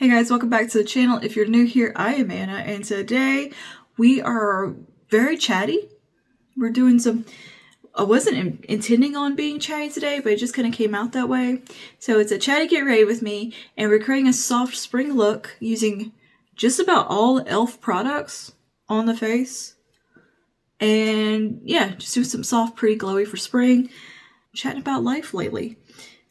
Hey guys, welcome back to the channel. If you're new here, I am Anna, and today we are very chatty. We're doing some, I wasn't intending on being chatty today, but it just kind of came out that way. So it's a chatty get ready with me, and we're creating a soft spring look using just about all e.l.f. products on the face. And yeah, just do some soft, pretty glowy for spring. Chatting about life lately.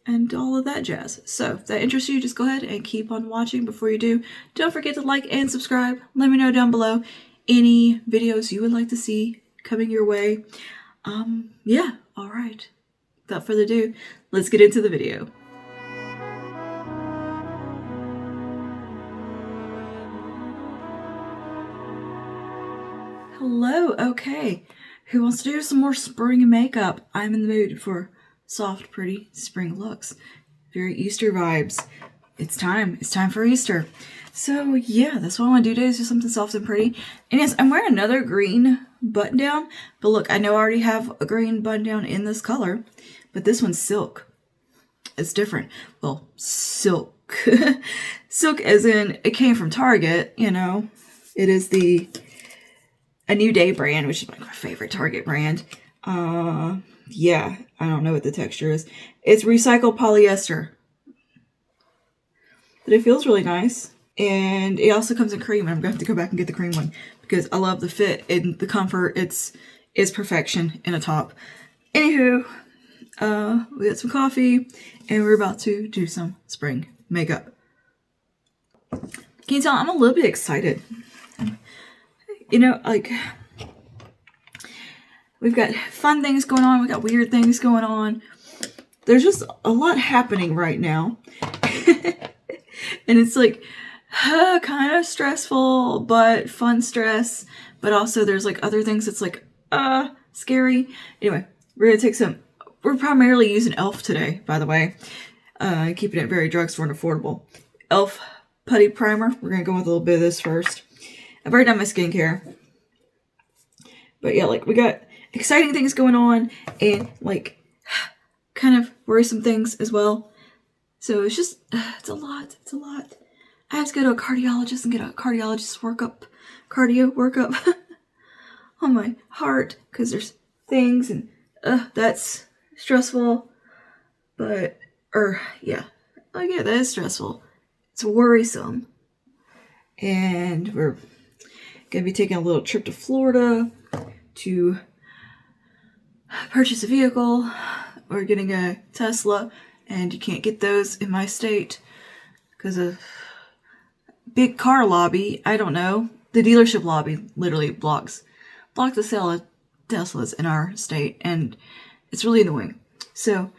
And all of that jazz. So if that interests you, just go ahead and keep on watching. Before you do, don't forget to like and subscribe. Let me know down below any videos you would like to see coming your way. Yeah, alright. Without further ado, let's get into the video. Hello, okay. Who wants to do some more spring makeup? I'm in the mood for soft, pretty spring looks. Very Easter vibes. It's time. It's time for Easter. So yeah, that's what I want to do today, is just something soft and pretty. And yes, I'm wearing another green button down. But look, I know I already have a green button down in this color. But this one's silk. It's different. Well, silk. Silk as in, it came from Target, you know. It is a New Day brand, which is like my favorite Target brand. Yeah, I don't know what the texture is. It's recycled polyester. But it feels really nice. And it also comes in cream. I'm going to have to go back and get the cream one, because I love the fit and the comfort. It's perfection in a top. Anywho, we got some coffee, and we're about to do some spring makeup. Can you tell I'm a little bit excited? You know, like, we've got fun things going on. We've got weird things going on. There's just a lot happening right now. And it's like, kind of stressful, but fun stress. But also there's like other things that's like, scary. Anyway, we're going to take some, we're primarily using e.l.f. today, by the way. Keeping it very drugstore and affordable. e.l.f. Putty Primer. We're going to go with a little bit of this first. I've already done my skincare. But yeah, like, we got exciting things going on, and like kind of worrisome things as well. So it's just, it's a lot. It's a lot. I have to go to a cardiologist and get a cardiologist cardio workup on my heart, because there's things, and that's stressful. But, yeah. Oh yeah, that is stressful. It's worrisome. And we're going to be taking a little trip to Florida to purchase a vehicle. We're getting a Tesla, and you can't get those in my state because of big car lobby. I don't know. The dealership lobby literally blocks the sale of Teslas in our state, and it's really annoying. So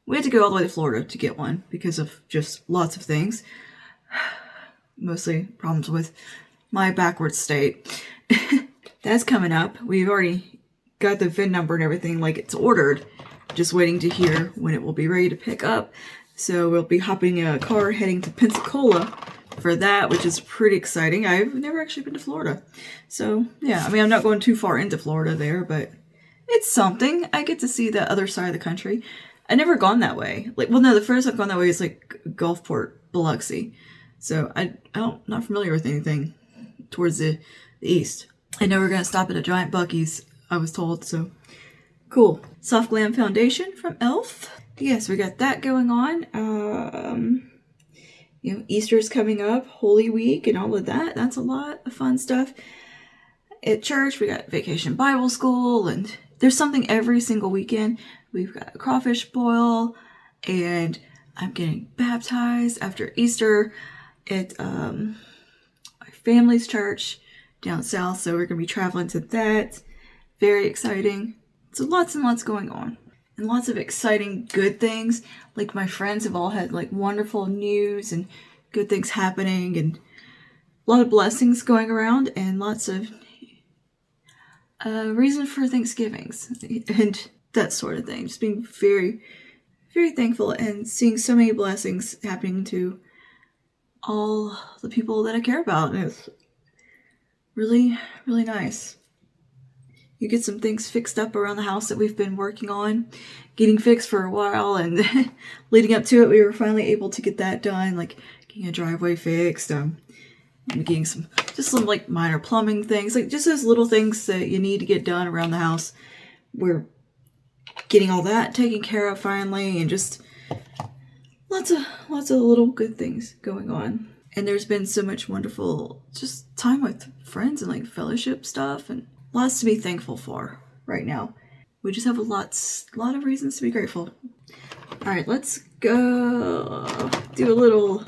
we had to go all the way to Florida to get one because of just lots of things. Mostly problems with my backwards state. That's coming up. We've already got the VIN number and everything, like it's ordered. Just waiting to hear when it will be ready to pick up. So we'll be hopping in a car heading to Pensacola for that, which is pretty exciting. I've never actually been to Florida. So yeah, I mean, I'm not going too far into Florida there, but it's something. I get to see the other side of the country. I've never gone that way. Like, well, no, the furthest I've gone that way is like Gulfport, Biloxi. So I'm not familiar with anything towards the east. I know we're going to stop at a giant Buc-ee's, I was told, so cool. Soft Glam Foundation from e.l.f. Yes, we got that going on. You know, Easter's coming up, Holy Week, and all of that. That's a lot of fun stuff. At church, we got Vacation Bible School, and there's something every single weekend. We've got a crawfish boil, and I'm getting baptized after Easter at my family's church down south, so we're going to be traveling to that. Very exciting. So lots and lots going on, and lots of exciting good things. Like, my friends have all had like wonderful news and good things happening, and a lot of blessings going around, and lots of reason for Thanksgivings and that sort of thing. Just being very, very thankful, and seeing so many blessings happening to all the people that I care about. And it's really, really nice. You get some things fixed up around the house that we've been working on, getting fixed for a while, and leading up to it, we were finally able to get that done. Like getting a driveway fixed, getting some like minor plumbing things, like just those little things that you need to get done around the house. We're getting all that taken care of finally, and just lots of little good things going on. And there's been so much wonderful just time with friends and like fellowship stuff, and lots to be thankful for right now. We just have a lot of reasons to be grateful. All right, let's go do a little,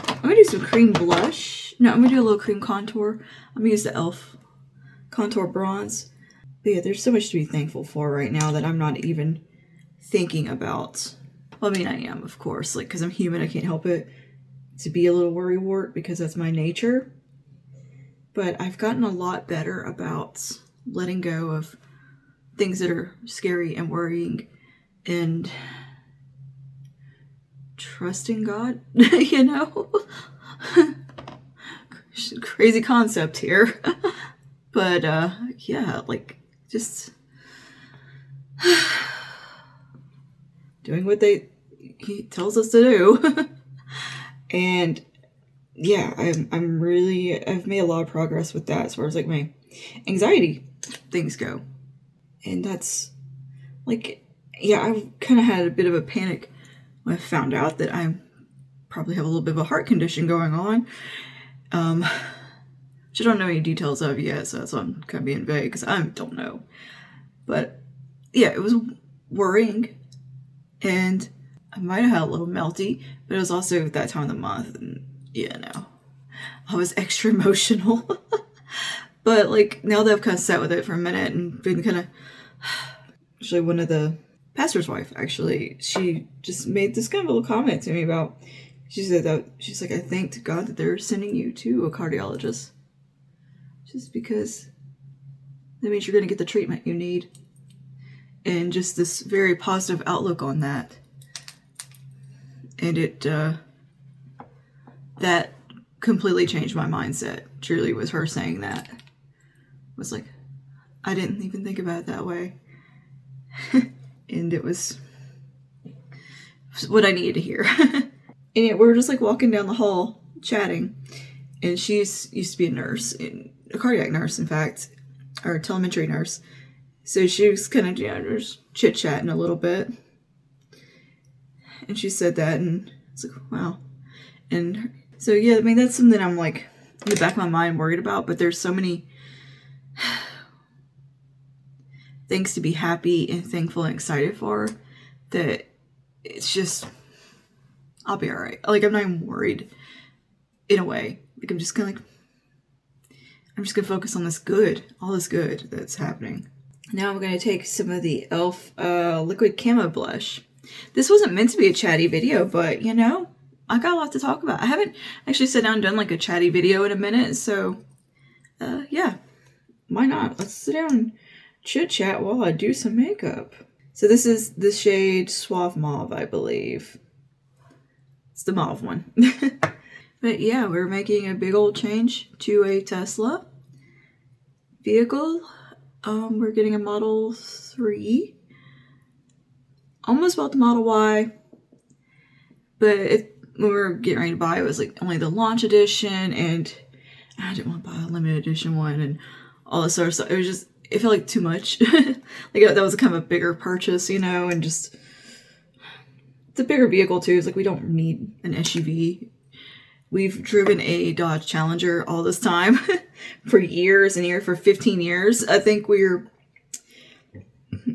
I'm gonna do some cream blush. No, I'm gonna do a little cream contour. I'm gonna use the e.l.f. contour bronze. But yeah, there's so much to be thankful for right now that I'm not even thinking about. Well, I mean, I am, of course, like, because I'm human, I can't help it to be a little worrywart because that's my nature. But I've gotten a lot better about letting go of things that are scary and worrying and trusting God, you know? Crazy concept here. But, yeah, like, just doing what he tells us to do. And yeah, I've made a lot of progress with that as far as like my anxiety things go. And that's like, yeah, I kind of had a bit of a panic when I found out that I probably have a little bit of a heart condition going on. Which I don't know any details of yet, so that's why I'm kind of being vague, because I don't know. But yeah, it was worrying, and I might have had a little melty, but it was also that time of the month, and yeah, no, I was extra emotional. But like, now that I've kind of sat with it for a minute and been kind of, actually one of the pastor's wife, actually, she just made this kind of little comment to me about, she said that, she's like, I thank God that they're sending you to a cardiologist. Just because that means you're going to get the treatment you need. And just this very positive outlook on that. And it, that completely changed my mindset. Truly was her saying that. It was like, I didn't even think about it that way. And it was what I needed to hear. And yet we were just like walking down the hall chatting. And she used to be a nurse, a cardiac nurse, in fact, or a telemetry nurse. So she was kind of, just chit-chatting a little bit. And she said that, and it's like, wow. And so, yeah, I mean, that's something I'm like, in the back of my mind, worried about. But there's so many things to be happy and thankful and excited for that it's just, I'll be all right. Like, I'm not even worried in a way. Like, I'm just going to focus on this good, all this good that's happening. Now I'm going to take some of the e.l.f. Liquid Camo Blush. This wasn't meant to be a chatty video, but, you know, I got a lot to talk about. I haven't actually sat down and done, like, a chatty video in a minute, so, yeah, why not? Let's sit down and chit-chat while I do some makeup. So this is the shade Suave Mauve, I believe. It's the mauve one. But yeah, we're making a big old change to a Tesla vehicle. We're getting a Model 3. Almost bought the Model Y. But when we were getting ready to buy, it was like only the launch edition, and I didn't want to buy a limited edition one and all this sort of stuff. It was just, it felt like too much. Like that was kind of a bigger purchase, you know, and just, it's a bigger vehicle too. It's like we don't need an SUV. We've driven a Dodge Challenger all this time for years and years, for 15 years. I think we're,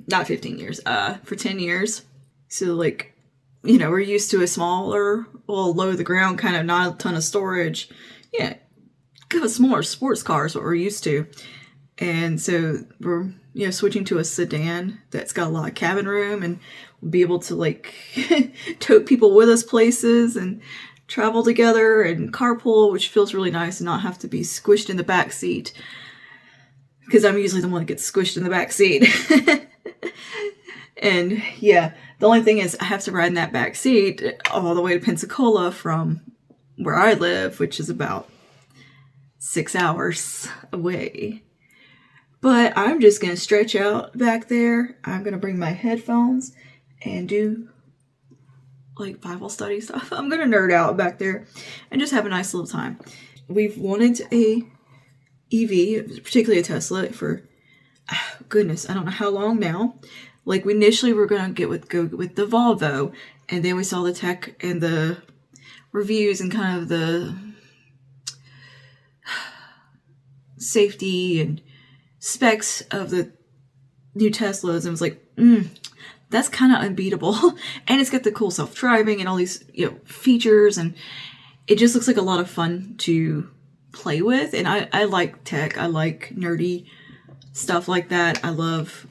not 15 years, for 10 years. So like, you know, we're used to a smaller, well, low to the ground, kind of not a ton of storage. Yeah, kind of a smaller sports car is what we're used to. And so we're, you know, switching to a sedan that's got a lot of cabin room, and we'll be able to like tote people with us places and travel together and carpool, which feels really nice, and not have to be squished in the back seat, because I'm usually the one that gets squished in the back seat. And yeah, the only thing is I have to ride in that back seat all the way to Pensacola from where I live, which is about 6 hours away. But I'm just going to stretch out back there. I'm going to bring my headphones and do like Bible study stuff. I'm gonna nerd out back there and just have a nice little time. We've wanted a EV, particularly a Tesla, for goodness, I don't know how long now. Like, we initially were gonna go with the Volvo, and then we saw the tech and the reviews and kind of the safety and specs of the new Teslas, and was like, that's kind of unbeatable. And it's got the cool self-driving and all these, you know, features, and it just looks like a lot of fun to play with. And I like tech. I like nerdy stuff like that. I love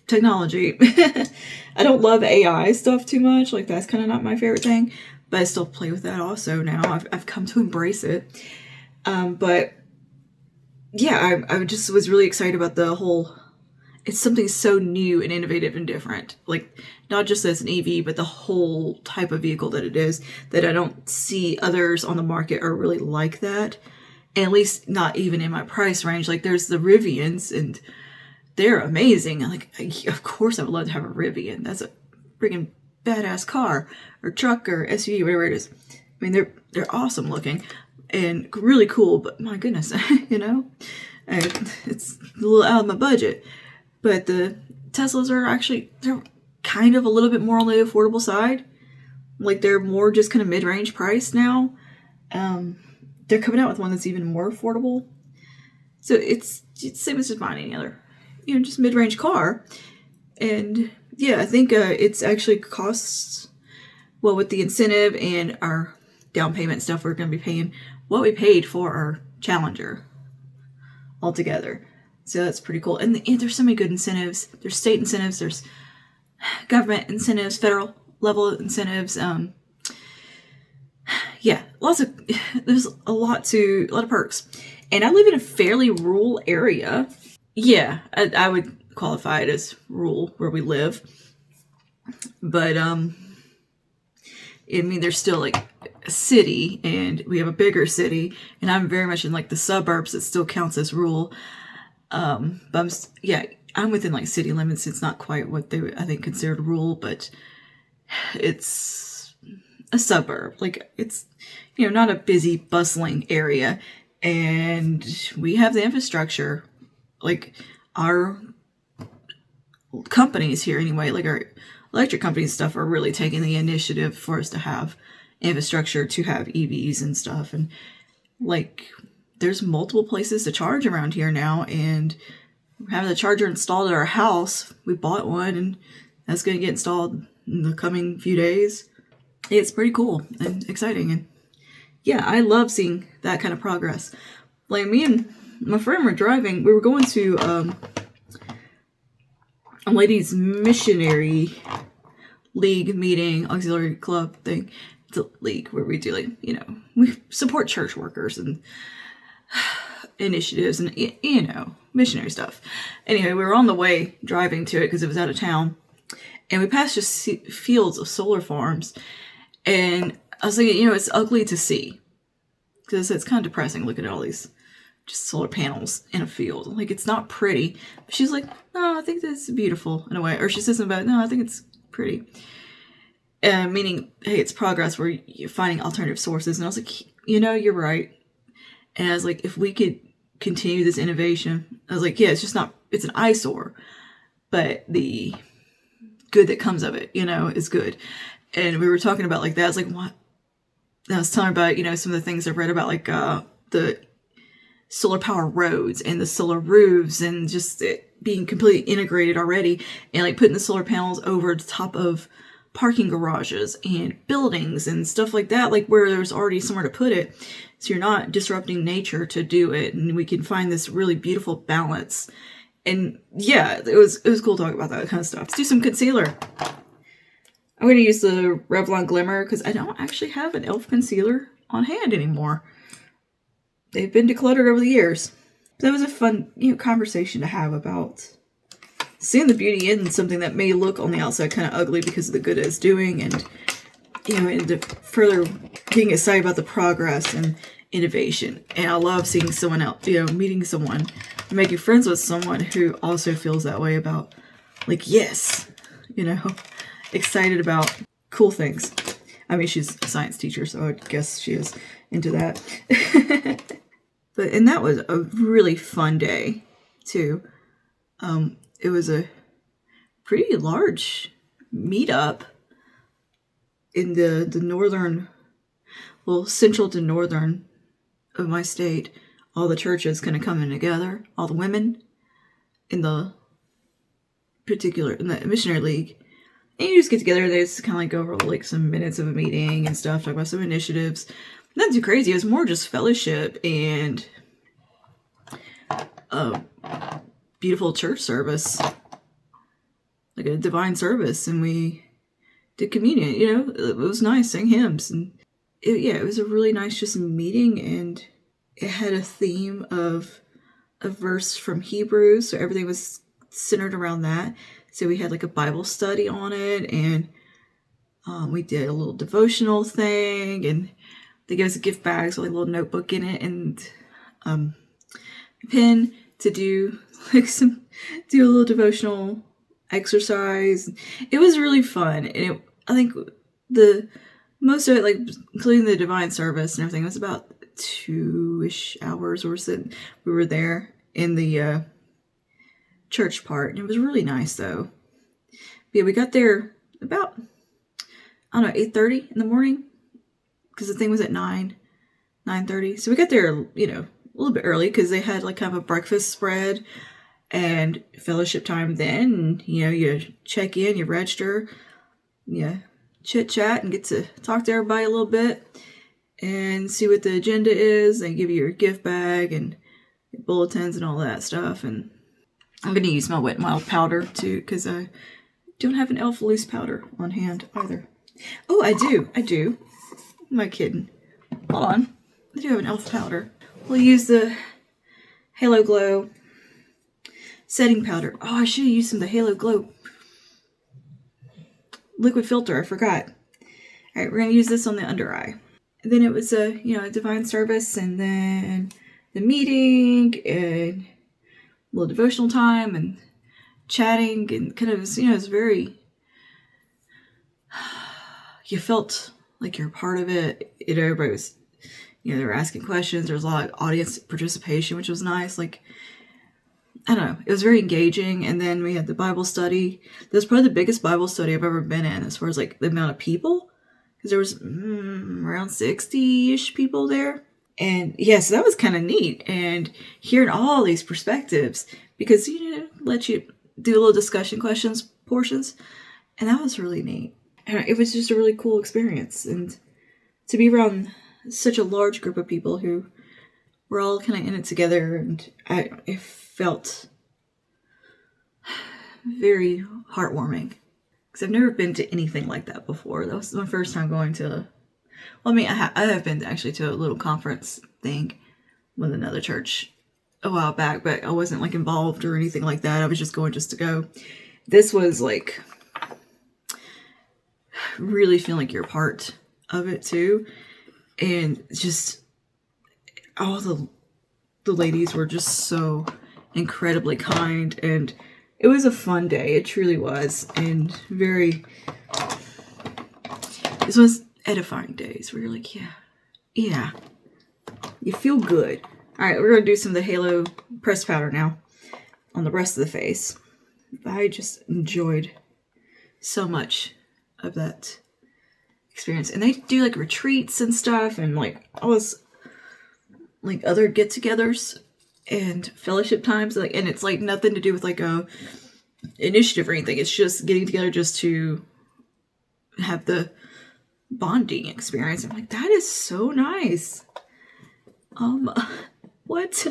technology. I don't love AI stuff too much. Like, that's kind of not my favorite thing, but I still play with that also now. I've come to embrace it. But yeah, I just was really excited about the whole, it's something so new and innovative and different. Like, not just as an EV, but the whole type of vehicle that it is, that I don't see others on the market are really like that. And at least not even in my price range. Like, there's the Rivians, and they're amazing. Like, of course I would love to have a Rivian. That's a freaking badass car or truck or SUV, whatever it is. I mean, they're awesome looking and really cool, but my goodness, you know, it's a little out of my budget. But the Teslas are actually, they're kind of a little bit more on the affordable side. Like, they're more just kind of mid-range price now. They're coming out with one that's even more affordable. So it's same as just buying any other, you know, just mid-range car. And yeah, I think it's actually costs, well, with the incentive and our down payment stuff, we're going to be paying what we paid for our Challenger altogether. So that's pretty cool. And there's so many good incentives. There's state incentives, there's government incentives, federal level incentives. Yeah, there's a lot of perks. And I live in a fairly rural area. Yeah, I would qualify it as rural where we live. But, I mean, there's still like a city, and we have a bigger city, and I'm very much in like the suburbs. It still counts as rural. But I'm within like city limits. It's not quite what they, I think, considered rural, but it's a suburb. Like, it's, you know, not a busy, bustling area. And we have the infrastructure. Like, our companies here anyway, like our electric companies stuff, are really taking the initiative for us to have infrastructure to have EVs and stuff. And like, there's multiple places to charge around here now, and we're having the charger installed at our house. We bought one, and that's going to get installed in the coming few days. It's pretty cool and exciting. And yeah, I love seeing that kind of progress. Like, me and my friend were driving. We were going to a ladies' missionary league meeting, auxiliary club thing. It's a league where we do, like, you know, we support church workers and initiatives and, you know, missionary stuff. Anyway, we were on the way driving to it because it was out of town, and we passed just fields of solar farms, and I was thinking, you know, it's ugly to see, because it's kind of depressing looking at all these just solar panels in a field. Like, it's not pretty. But she's like, no, I think that's beautiful in a way. Or she says about, no, I think it's pretty. Meaning, hey, it's progress where you're finding alternative sources. And I was like, you know, you're right. And I was like, if we could continue this innovation, I was like, yeah, it's just not, it's an eyesore, but the good that comes of it, you know, is good. And we were talking about like that. I was like, what? And I was telling her about, you know, some of the things I've read about, like the solar power roads and the solar roofs, and just it being completely integrated already, and like putting the solar panels over the top of parking garages and buildings and stuff like that, like where there's already somewhere to put it. So you're not disrupting nature to do it. And we can find this really beautiful balance. And yeah, it was cool to talk about that kind of stuff. Let's do some concealer. I'm going to use the Revlon Glimmer because I don't actually have an e.l.f. concealer on hand anymore. They've been decluttered over the years. But that was a fun, you know, conversation to have about seeing the beauty in something that may look on the outside kind of ugly because of the good it's doing, and, you know, and further getting excited about the progress and innovation. And I love seeing someone else, you know, meeting someone, making friends with someone who also feels that way about, like, yes, you know, excited about cool things. I mean, she's a science teacher, so I guess she is into that. And that was a really fun day, too. It was a pretty large meetup in the northern, central to northern of my state. All the churches kind of coming together, all the women in the missionary league. And you just get together, they just kind of like go over like some minutes of a meeting and stuff, talk about some initiatives. Nothing too crazy. It was more just fellowship and a beautiful church service, like a divine service, and we did communion. It was nice, sang hymns, and it was a really nice just meeting, and it had a theme of a verse from Hebrews, so everything was centered around that. So we had like a Bible study on it, and we did a little devotional thing, and they gave us a gift bag, so like a little notebook in it, and a pen to do a little devotional exercise. It was really fun, and I think the most of it, like including the divine service and everything, was about 2-ish hours or so. We were there in the church part, and it was really nice though. But yeah, we got there about 8:30 in the morning, because the thing was at 9:30. So we got there, a little bit early, because they had like kind of a breakfast spread and fellowship time then. And, you check in, you register, you chit chat and get to talk to everybody a little bit and see what the agenda is. They give you your gift bag and bulletins and all that stuff. And I'm going to use my Wet n Wild powder too, because I don't have an Elf loose powder on hand either. Oh, I do. Am I kidding? Hold on. I do have an Elf powder. We'll use the Halo Glow setting powder. Oh, I should have used some of the Halo Glow liquid filter. I forgot. All right, we're going to use this on the under eye. And then it was a divine service, and then the meeting, and a little devotional time, and chatting, and kind of, it was very, you felt like you're part of it. Everybody was, they were asking questions. There was a lot of audience participation, which was nice. Like, I don't know, it was very engaging. And then we had the Bible study. That was probably the biggest Bible study I've ever been in, as far as like the amount of people, because there was around 60-ish people there. And yes, that was kind of neat. And hearing all these perspectives, because let you do a little discussion questions portions, and that was really neat. And it was just a really cool experience, and to be around such a large group of people who were all kind of in it together, and it felt very heartwarming, because I've never been to anything like that before. That was my first time going to, I have been actually to a little conference thing with another church a while back, but I wasn't like involved or anything like that. I was just going just to go. This was like really feeling like you're part of it too. And just all the ladies were just so incredibly kind, and it was a fun day. It truly was. And this was edifying days where you're like, yeah, you feel good. All right, we're going to do some of the Halo pressed powder now on the rest of the face. I just enjoyed so much of that experience. And they do like retreats and stuff, and like all this like other get-togethers and fellowship times, like, and it's like nothing to do with like a initiative or anything. It's just getting together just to have the bonding experience. I'm like, that is so nice. What?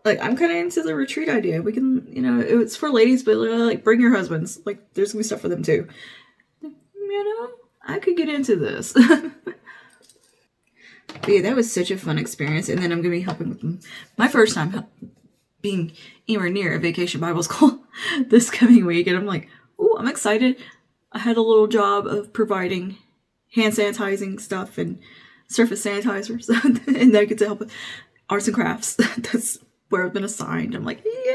Like, I'm kind of into the retreat idea. We can, it's for ladies, but like bring your husbands. Like, there's gonna be stuff for them too. I could get into this. But yeah, that was such a fun experience. And then I'm going to be helping with them. My first time being anywhere near a vacation Bible school this coming week. And I'm like, ooh, I'm excited. I had a little job of providing hand sanitizing stuff and surface sanitizers. And I get to help with arts and crafts. That's where I've been assigned. I'm like, yeah.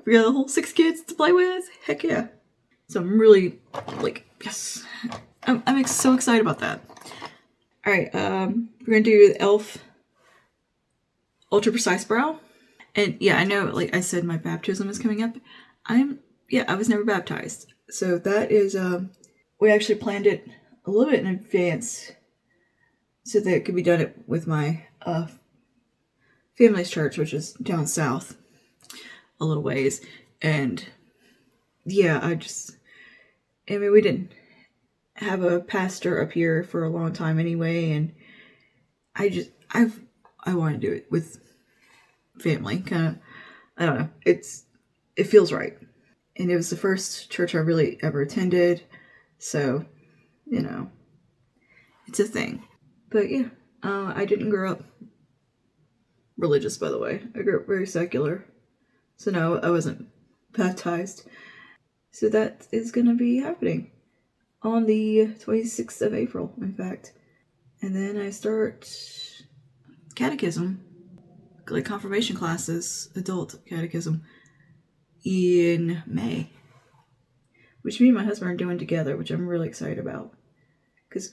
We got a whole 6 kids to play with. Heck yeah. So I'm really like, yes, I'm so excited about that. All right, we're gonna do the e.l.f. Ultra Precise Brow. And yeah, I know, like I said, my baptism is coming up. I was never baptized. So that is, we actually planned it a little bit in advance so that it could be done with my family's church, which is down south a little ways. And yeah, I mean, we didn't have a pastor up here for a long time anyway, and I want to do it with family, kind of. I don't know, it feels right, and it was the first church I really ever attended, so it's a thing. But yeah, I didn't grow up religious, by the way. I grew up very secular, so no, I wasn't baptized. So that is gonna be happening on the 26th of April, in fact. And then I start catechism, like confirmation classes, adult catechism, in May. Which me and my husband are doing together, which I'm really excited about. Because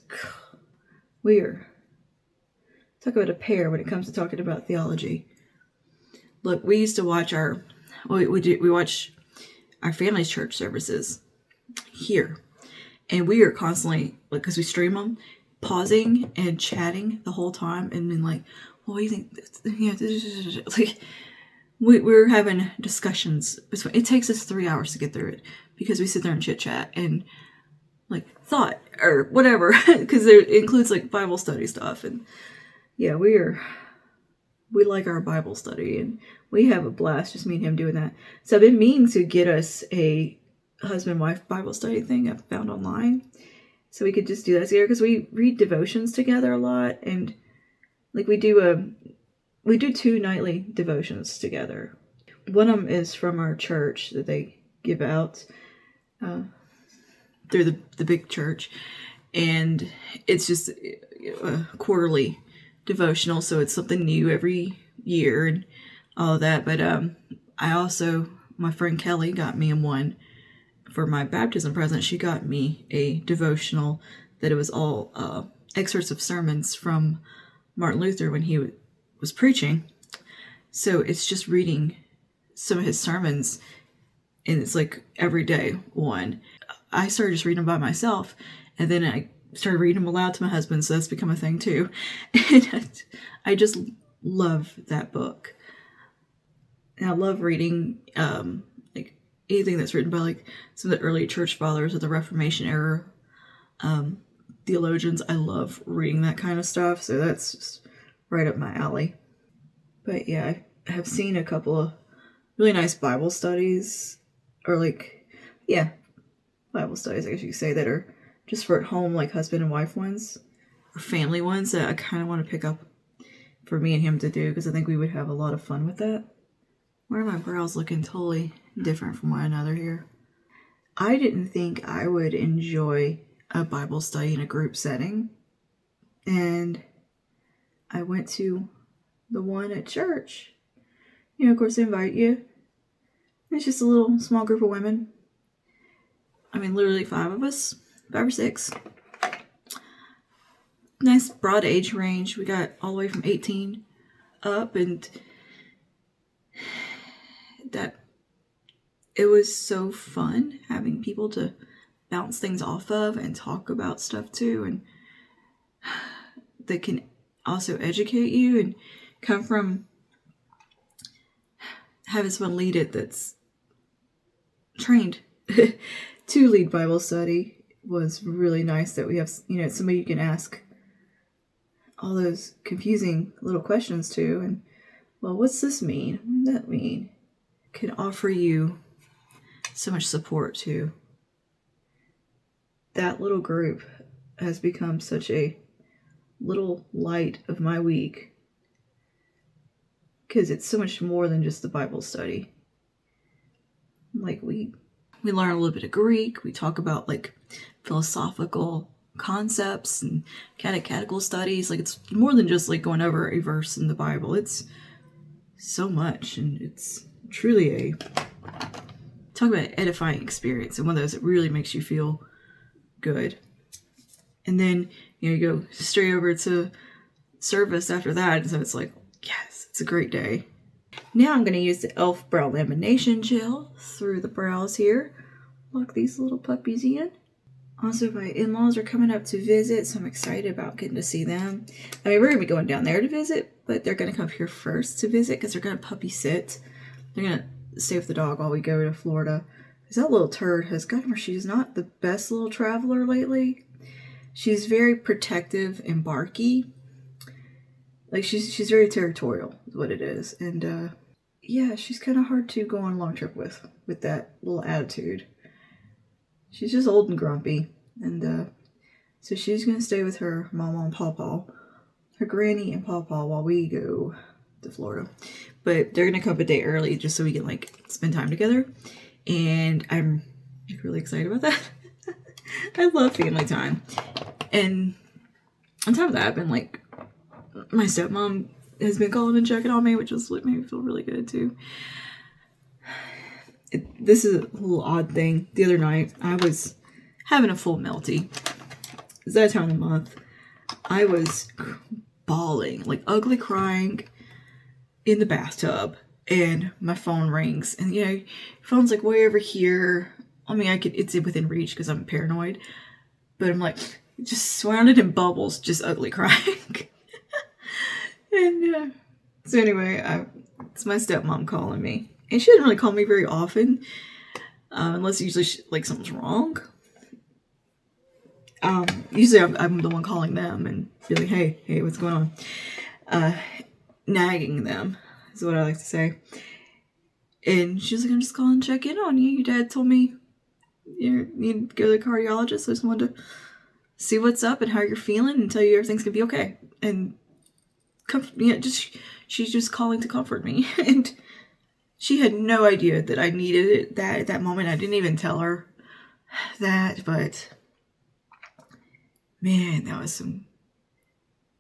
talk about a pair when it comes to talking about theology. Look, we used to watch we watch our family's church services here. And we are constantly, like, because we stream them, pausing and chatting the whole time, and then like, well, what do you think? Like, we're having discussions. It takes us 3 hours to get through it because we sit there and chit chat and like thought or whatever, because it includes like Bible study stuff. And yeah, we like our Bible study, and we have a blast, just me and him doing that. So I've been meaning to get us a husband-wife Bible study thing I found online, so we could just do that together, because we read devotions together a lot, and like we do 2 nightly devotions together. One of them is from our church that they give out through the big church, and it's just a quarterly devotional, so it's something new every year and all of that. But my friend Kelly got me one for my baptism present. She got me a devotional that it was all excerpts of sermons from Martin Luther when he was preaching. So it's just reading some of his sermons, and it's like every day one. I started just reading them by myself, and then I started reading them aloud to my husband, so that's become a thing too. And I just love that book. And I love reading like anything that's written by like some of the early church fathers of the Reformation era, theologians. I love reading that kind of stuff, so that's just right up my alley. But yeah, I have seen a couple of really nice Bible studies, or like, yeah, Bible studies, I guess you could say, that are just for at home, like husband and wife ones, or family ones, that I kind of want to pick up for me and him to do, because I think we would have a lot of fun with that. Why are my brows looking totally different from one another here? I didn't think I would enjoy a Bible study in a group setting, and I went to the one at church. Of course, they invite you. It's just a little small group of women. I mean, literally 5 of us, 5 or 6. Nice broad age range. We got all the way from 18 up, and that it was so fun having people to bounce things off of and talk about stuff too, and that can also educate you and come from having someone lead it that's trained to lead Bible study. Was really nice that we have, somebody you can ask all those confusing little questions to, and, well, what's this mean? What does that mean? Can offer you so much support too. That little group has become such a little light of my week, because it's so much more than just the Bible study. Like, we learn a little bit of Greek. We talk about like philosophical concepts and catechetical studies. Like, it's more than just like going over a verse in the Bible. It's so much, and it's truly a talk about an edifying experience, and one of those that really makes you feel good. And then, you go straight over to service after that, and so it's like, yes, it's a great day. Now I'm going to use the e.l.f. brow lamination gel through the brows here. Lock these little puppies in. Also, my in-laws are coming up to visit, so I'm excited about getting to see them. I mean, we're going to be going down there to visit, but they're going to come up here first to visit because they're going to puppy sit. They're going to stay with the dog while we go to Florida. Because that little turd has gotten where she's not the best little traveler lately. She's very protective and barky. Like, she's very territorial, is what it is. And, yeah, she's kind of hard to go on a long trip with that little attitude. She's just old and grumpy. And, so she's going to stay with her mama and pawpaw, her granny and pawpaw, while we go to Florida. But they're going to come up a day early just so we can, like, spend time together. And I'm really excited about that. I love family time. And on top of that, I've been, like, my stepmom has been calling and checking on me, which is what made me feel really good too. This is a little odd thing. The other night, I was having a full melty. It's that time of the month. I was bawling, like ugly crying in the bathtub, and my phone rings. And phone's like way over here. I mean, it's within reach because I'm paranoid, but I'm like just surrounded in bubbles, just ugly crying. And so anyway, it's my stepmom calling me. And she doesn't really call me very often, unless usually something's wrong. Usually I'm the one calling them and be like, hey, what's going on? Nagging them is what I like to say. And she's like, I'm just calling to check in on you. Your dad told me you need to go to the cardiologist. So I just wanted to see what's up and how you're feeling and tell you everything's going to be okay. And she's just calling to comfort me. And she had no idea that I needed it at that moment. I didn't even tell her that, but man, that was some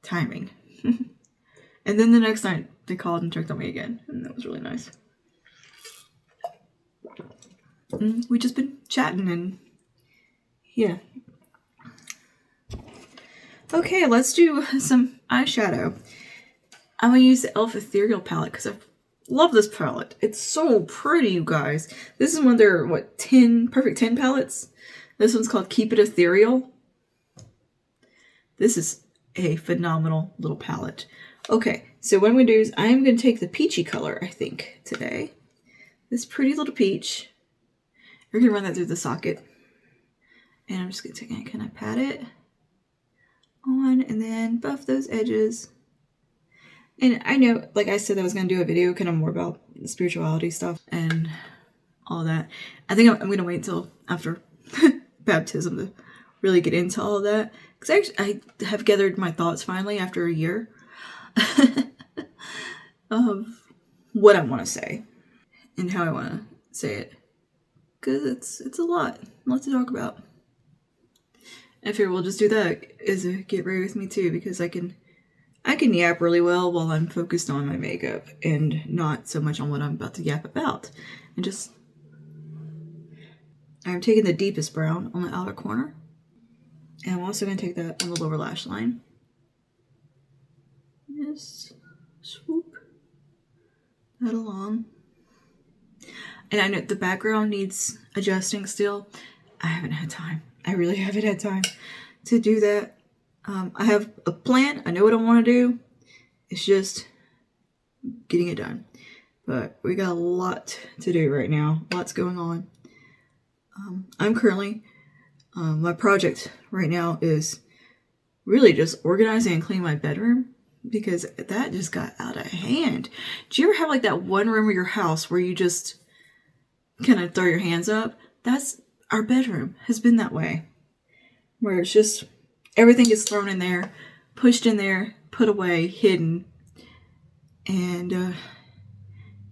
timing. And then the next night they called and checked on me again, and that was really nice. And we just been chatting, and yeah. Okay, let's do some eyeshadow. I'm going to use the e.l.f. Ethereal palette because I love this palette. It's so pretty, you guys. This is one of their, perfect 10 palettes. This one's called Keep It Ethereal. This is a phenomenal little palette. Okay, so what I'm going to do is I'm going to take the peachy color, I think, today. This pretty little peach. We're going to run that through the socket. And I'm just going to take it. Can I pat it on and then buff those edges? And I know, like I said, I was going to do a video kind of more about the spirituality stuff and all that. I think I'm going to wait until after baptism to really get into all of that. Because I have gathered my thoughts finally after a year of what I want to say and how I want to say it. Because it's a lot to talk about. I figure we'll just do that as a get ready with me too, because I can yap really well while I'm focused on my makeup and not so much on what I'm about to yap about. And I'm taking the deepest brown on the outer corner. And I'm also going to take that on the lower lash line. Just swoop that along. And I know the background needs adjusting still. I haven't had time. I really haven't had time to do that. I have a plan. I know what I want to do. It's just getting it done. But we got a lot to do right now. Lots going on. I'm currently, my project right now is really just organizing and cleaning my bedroom, because that just got out of hand. Do you ever have like that one room of your house where you just kind of throw your hands up? That's our bedroom has been that way, where it's just everything gets thrown in there, pushed in there, put away, hidden. And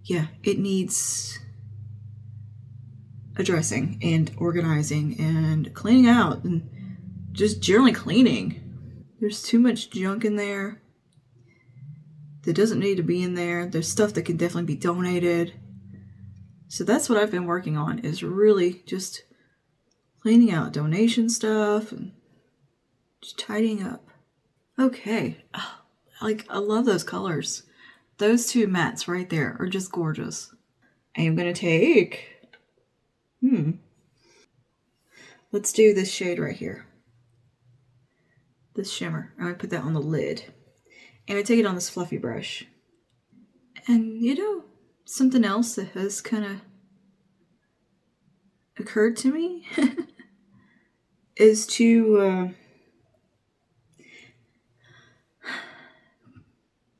yeah, it needs addressing and organizing and cleaning out and just generally cleaning. There's too much junk in there that doesn't need to be in there. There's stuff that can definitely be donated. So that's what I've been working on, is really just cleaning out donation stuff and just tidying up. Okay. Oh, like, I love those colors. Those two mattes right there are just gorgeous. I am going to take... Let's do this shade right here. This shimmer. I'm going to put that on the lid. And I take it on this fluffy brush. And, you know, something else that has kind of occurred to me is to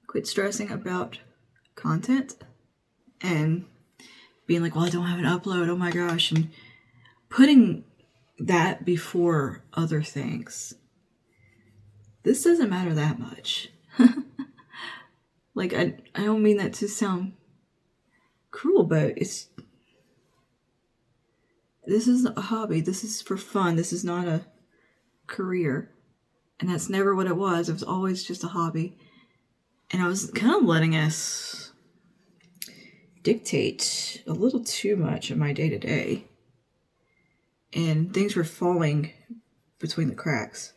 quit stressing about content and being like, well, I don't have an upload, oh my gosh, and putting that before other things. This doesn't matter that much. Like, I don't mean that to sound cruel, but this is a hobby. This is for fun. This is not a career. And that's never what it was. It was always just a hobby. And I was kind of letting us dictate a little too much of my day-to-day. And things were falling between the cracks.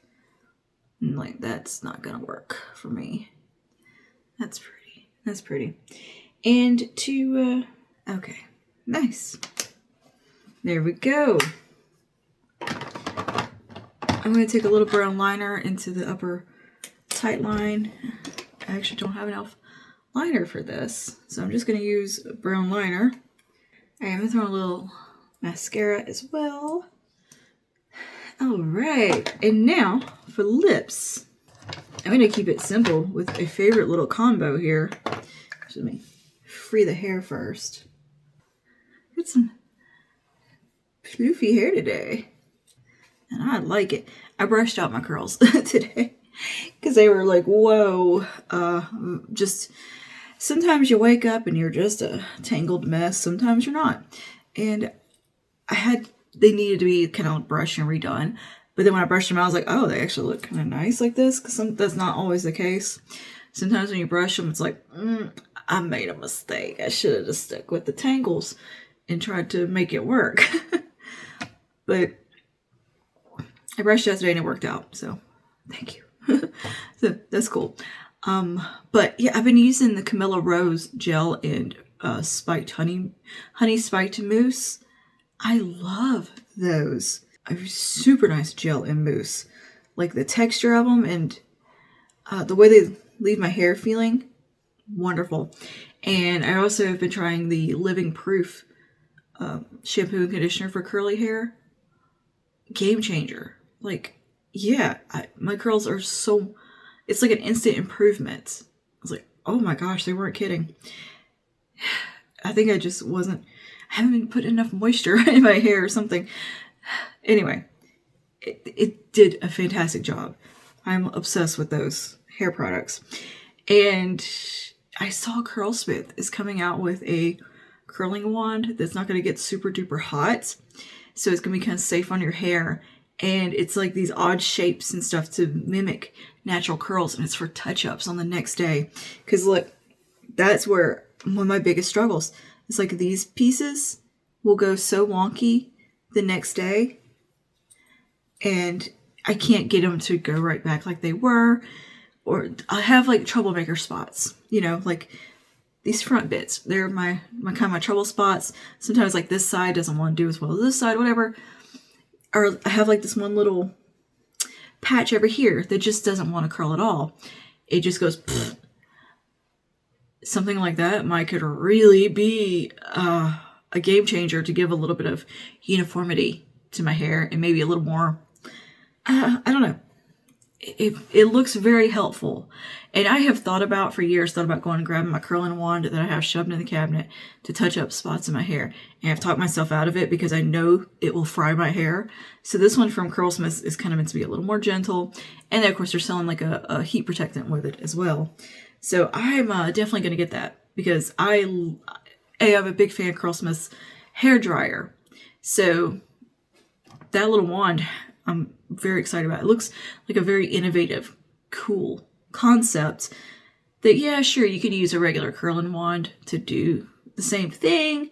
And like, that's not gonna work for me. That's pretty. That's pretty. And to, okay, nice. There we go. I'm going to take a little brown liner into the upper tight line. I actually don't have enough liner for this, so I'm just going to use brown liner. I'm going to throw a little mascara as well. All right, and now for lips. I'm going to keep it simple with a favorite little combo here. Let me free the hair first. Got some floofy hair today. And I like it. I brushed out my curls today because they were like, whoa. Just sometimes you wake up and you're just a tangled mess. Sometimes you're not. And they needed to be kind of brushed and redone. But then when I brushed them out, I was like, oh, they actually look kind of nice like this. Because that's not always the case. Sometimes when you brush them, it's like, I made a mistake. I should have just stuck with the tangles and tried to make it work. But I brushed yesterday and it worked out. So thank you. So that's cool. But yeah, I've been using the Camilla Rose gel and spiked honey spiked mousse. I love those. A super nice gel and mousse. Like the texture of them and the way they leave my hair feeling wonderful. And I also have been trying the Living Proof shampoo and conditioner for curly hair. Game changer. Like, yeah, my curls are so, it's like an instant improvement. I was like, oh my gosh, they weren't kidding. I think I just I haven't been putting enough moisture in my hair or something. Anyway, it did a fantastic job. I'm obsessed with those hair products. And I saw Curlsmith is coming out with a curling wand that's not going to get super duper hot. So it's going to be kind of safe on your hair. And it's like these odd shapes and stuff to mimic natural curls. And it's for touch-ups on the next day. Because look, that's where one of my biggest struggles. It's like these pieces will go so wonky the next day. And I can't get them to go right back like they were. Or I have like troublemaker spots. You know, like these front bits. They're my kind of my trouble spots. Sometimes like this side doesn't want to do as well as this side, whatever. Or I have like this one little patch over here that just doesn't want to curl at all. It just goes pfft. Something like that could really be a game changer to give a little bit of uniformity to my hair and maybe a little more, I don't know. It looks very helpful. And I have thought about going and grabbing my curling wand that I have shoved in the cabinet to touch up spots in my hair. And I've talked myself out of it because I know it will fry my hair. So this one from Curlsmith is kind of meant to be a little more gentle. And then of course they're selling like a heat protectant with it as well. So I'm definitely going to get that because I'm a big fan of Curlsmith's hair dryer. So that little wand, I'm very excited about. It looks like a very innovative, cool concept that, yeah, sure, you could use a regular curling wand to do the same thing,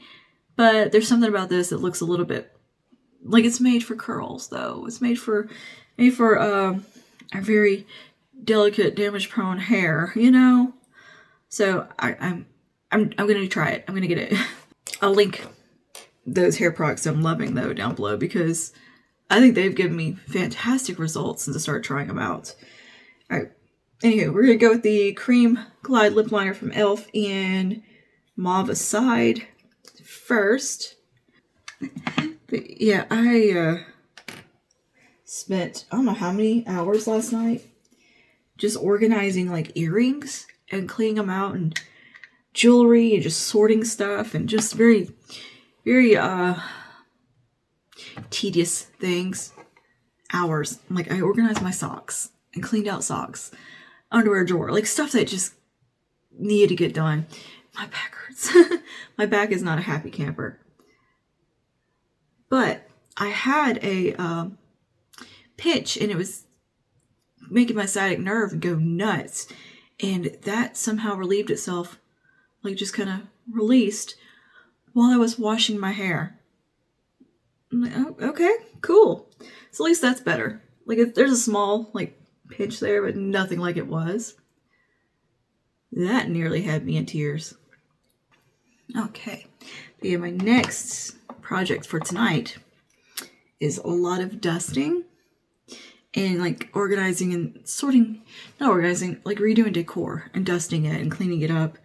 But there's something about this that looks a little bit like it's made for curls, though. It's made for our very delicate, damage-prone hair, you know. So I'm gonna try it. I'm gonna get it. I'll link those hair products I'm loving though down below because I think they've given me fantastic results since I started trying them out. All right. Anywho, we're gonna go with the Cream Glide Lip Liner from e.l.f. in Mauve Aside first. But yeah, I spent I don't know how many hours last night just organizing like earrings and cleaning them out and jewelry and just sorting stuff and just very, very tedious things. Hours. Like I organized my socks and cleaned out socks, underwear drawer, like stuff that just needed to get done. My back hurts. My back is not a happy camper. But I had a pinch and it was making my sciatic nerve go nuts. And that somehow relieved itself, like just kind of released while I was washing my hair. I'm like, oh, okay, cool. So at least that's better. Like if there's a small like pinch there, but nothing like it was. That nearly had me in tears. Okay. But yeah, my next project for tonight is a lot of dusting and like organizing and sorting, not organizing, like redoing decor and dusting it and cleaning it up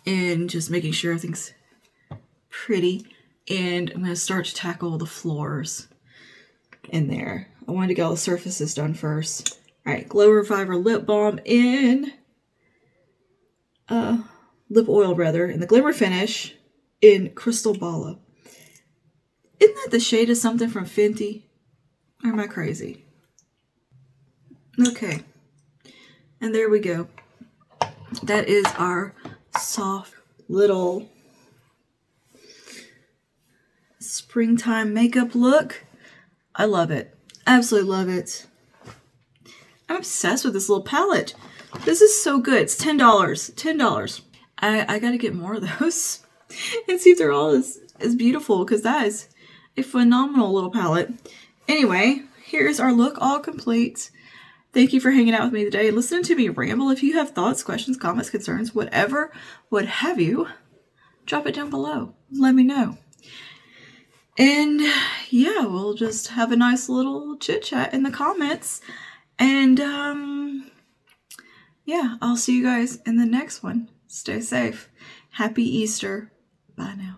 and just making sure everything's pretty. And I'm going to start to tackle the floors in there. I wanted to get all the surfaces done first. All right, Glow Reviver Lip Balm in lip oil rather, in the Glimmer Finish in Crystal Bala. Isn't that the shade of something from Fenty? Or am I crazy? Okay. And there we go. That is our soft little springtime makeup look. I love it. Absolutely love it. I'm obsessed with this little palette. This is so good. It's $10. $10. I gotta get more of those and see if they're all as beautiful because that is a phenomenal little palette. Anyway, here's our look all complete. Thank you for hanging out with me today and listening to me ramble. If you have thoughts, questions, comments, concerns, whatever, what have you, drop it down below. Let me know. And yeah, we'll just have a nice little chit chat in the comments. And yeah, I'll see you guys in the next one. Stay safe. Happy Easter. Bye now.